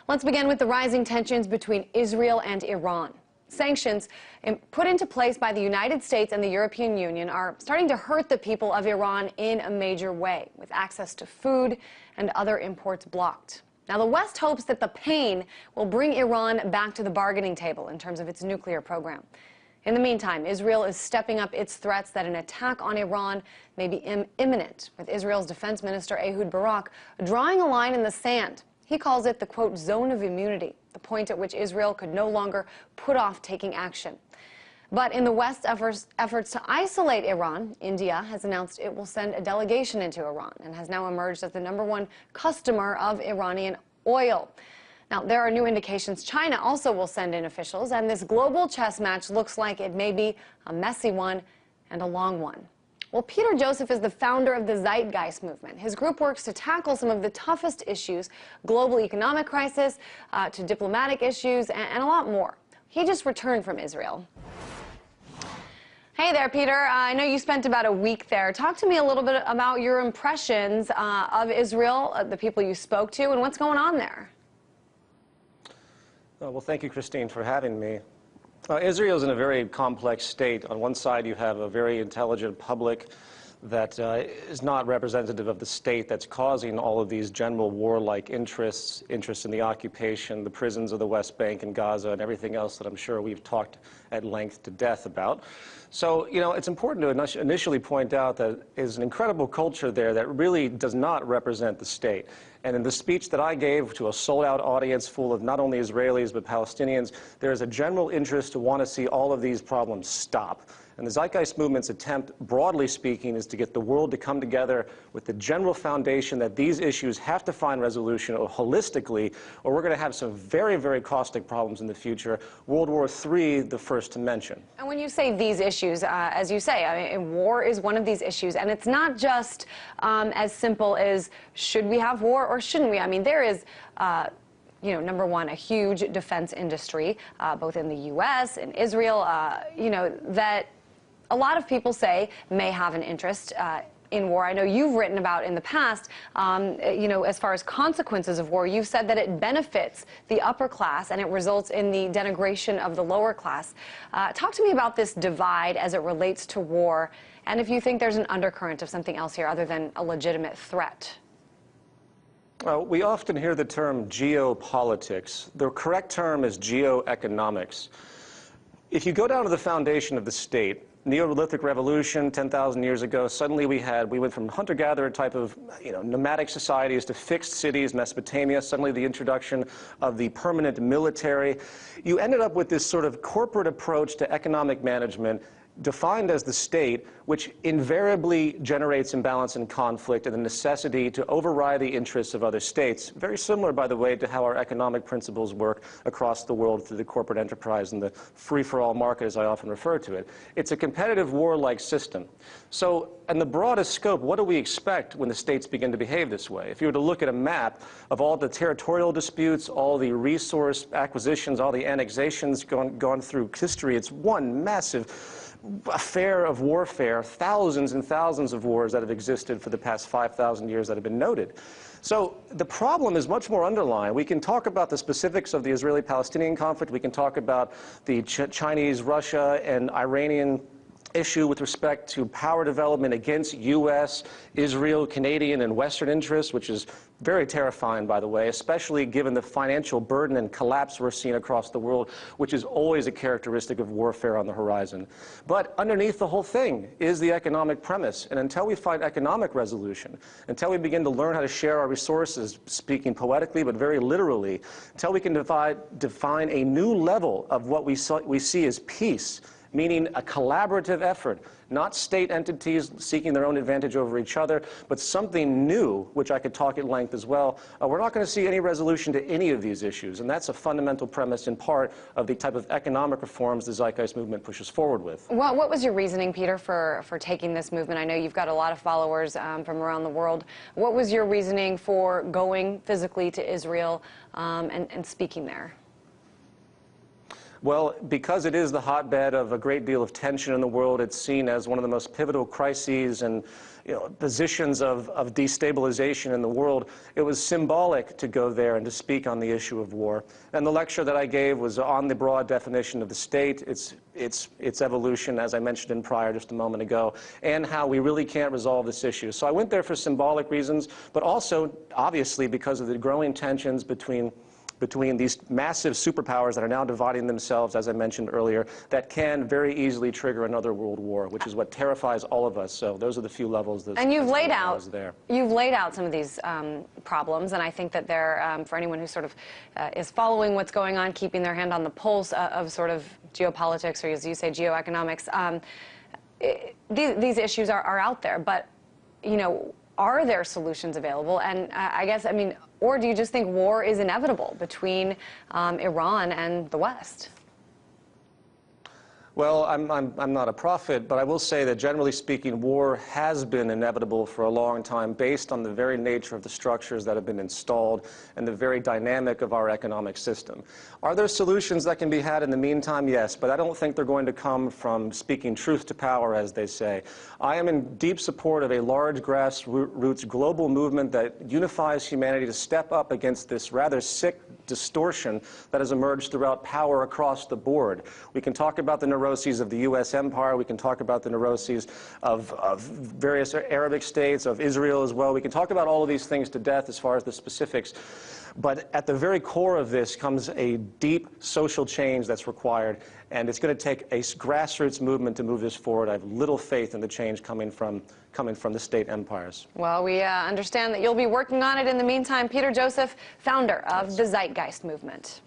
Let's begin with the rising tensions between Israel and Iran. Sanctions put into place by the United States and the European Union are starting to hurt the people of Iran in a major way, with access to food and other imports blocked. Now, the West hopes that the pain will bring Iran back to the bargaining table in terms of its nuclear program. In the meantime, Israel is stepping up its threats that an attack on Iran may be imminent, with Israel's Defense Minister Ehud Barak drawing a line in the sand. He calls it the, quote, zone of immunity, the point at which Israel could no longer put off taking action. But in the West's efforts to isolate Iran, India has announced it will send a delegation into Iran and has now emerged as the #1 customer of Iranian oil. Now, there are new indications China also will send in officials, and this global chess match looks like it may be a messy one and a long one. Well, Peter Joseph is the founder of the Zeitgeist movement. His group works to tackle some of the toughest issues, global economic crisis, to diplomatic issues, and a lot more. He just returned from Israel. Hey there, Peter. I know you spent about a week there. Talk to me a little bit about your impressions of Israel, the people you spoke to, and what's going on there. Well, thank you, Kristine, for having me. Israel is in a very complex state. On one side, you have a very intelligent public that is not representative of the state that's causing all of these general warlike interests in the occupation, the prisons of the West Bank and Gaza, and everything else that I'm sure we've talked at length to death about. So, you know, it's important to initially point out that there's an incredible culture there that really does not represent the state. And in the speech that I gave to a sold-out audience full of not only Israelis but Palestinians, there is a general interest to want to see all of these problems stop. And the Zeitgeist movement's attempt, broadly speaking, is to get the world to come together with the general foundation that these issues have to find resolution holistically, or we're going to have some very, very caustic problems in the future. World War III, the first to mention. And when you say these issues, as you say, I mean, war is one of these issues. And it's not just as simple as should we have war or shouldn't we? I mean, there is you know, #1, a huge defense industry, both in the U.S. and Israel, you know, that a lot of people say may have an interest in war. I know you've written about in the past, you know, as far as consequences of war, you've said that it benefits the upper class and it results in the denigration of the lower class. Talk to me about this divide as it relates to war, and if you think there's an undercurrent of something else here other than a legitimate threat. Well, we often hear the term geopolitics. The correct term is geoeconomics. If you go down to the foundation of the state, Neolithic revolution 10,000 years ago, suddenly we went from hunter-gatherer type of, you know, nomadic societies to fixed cities, Mesopotamia, suddenly the introduction of the permanent military. You ended up with this sort of corporate approach to economic management defined as the state, which invariably generates imbalance and conflict and the necessity to override the interests of other states. Very similar, by the way, to how our economic principles work across the world through the corporate enterprise and the free-for-all market, as I often refer to it. It's a competitive war-like system. So, in the broadest scope, what do we expect when the states begin to behave this way? If you were to look at a map of all the territorial disputes, all the resource acquisitions, all the annexations gone through history, it's one massive affair of warfare, thousands and thousands of wars that have existed for the past 5,000 years that have been noted. So the problem is much more underlying. We can talk about the specifics of the Israeli-Palestinian conflict. We can talk about the Chinese, Russia, and Iranian issue with respect to power development against U.S., Israel, Canadian, and Western interests, which is very terrifying, by the way, especially given the financial burden and collapse we're seeing across the world, which is always a characteristic of warfare on the horizon. But underneath the whole thing is the economic premise. And until we find economic resolution, until we begin to learn how to share our resources, speaking poetically but very literally, until we can define a new level of what we see as peace, meaning a collaborative effort, not state entities seeking their own advantage over each other, but something new, which I could talk at length as well. We're not going to see any resolution to any of these issues, and that's a fundamental premise in part of the type of economic reforms the Zeitgeist movement pushes forward with. Well, what was your reasoning, Peter, for taking this movement? I know you've got a lot of followers from around the world. What was your reasoning for going physically to Israel and speaking there? Well, because it is the hotbed of a great deal of tension in the world, it's seen as one of the most pivotal crises and positions of destabilization in the world. It was symbolic to go there and to speak on the issue of war. And the lecture that I gave was on the broad definition of the state, its evolution, as I mentioned in prior just a moment ago, and how we really can't resolve this issue. So I went there for symbolic reasons, but also, obviously, because of the growing tensions between these massive superpowers that are now dividing themselves, as I mentioned earlier, that can very easily trigger another world war, which is what terrifies all of us. So those are the few levels that. And you've laid out some of these problems, and I think that they're for anyone who sort of is following what's going on, keeping their hand on the pulse of sort of geopolitics, or as you say, geoeconomics. These issues are out there, but are there solutions available? And I guess, or do you just think war is inevitable between Iran and the West? Well, I'm not a prophet, but I will say that generally speaking, war has been inevitable for a long time based on the very nature of the structures that have been installed and the very dynamic of our economic system. Are there solutions that can be had in the meantime? Yes, but I don't think they're going to come from speaking truth to power, as they say. I am in deep support of a large grassroots global movement that unifies humanity to step up against this rather sick distortion that has emerged throughout power across the board. We can talk about the neuroses of the U.S. empire. We can talk about the neuroses of various Arabic states, of Israel as well. We can talk about all of these things to death as far as the specifics. But at the very core of this comes a deep social change that's required, and it's going to take a grassroots movement to move this forward. I have little faith in the change coming from the state empires. Well, we understand that you'll be working on it in the meantime. Peter Joseph, founder of the Zeitgeist movement.